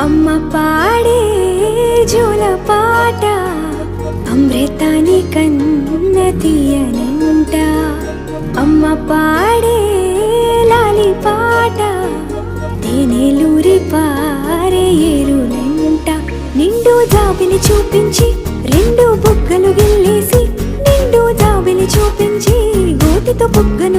అమ్మ పాడే జోల పాట అమృతాని కన్న తీయనంట. అమ్మ పాడే లాలి పాట తేనెలూరి పారే ఏరులంట. నిండు జాబిలి చూపించి రెండు బుగ్గలు గిల్లేసి, నిండు జాబిలి చూపించి గోటితో బుగ్గను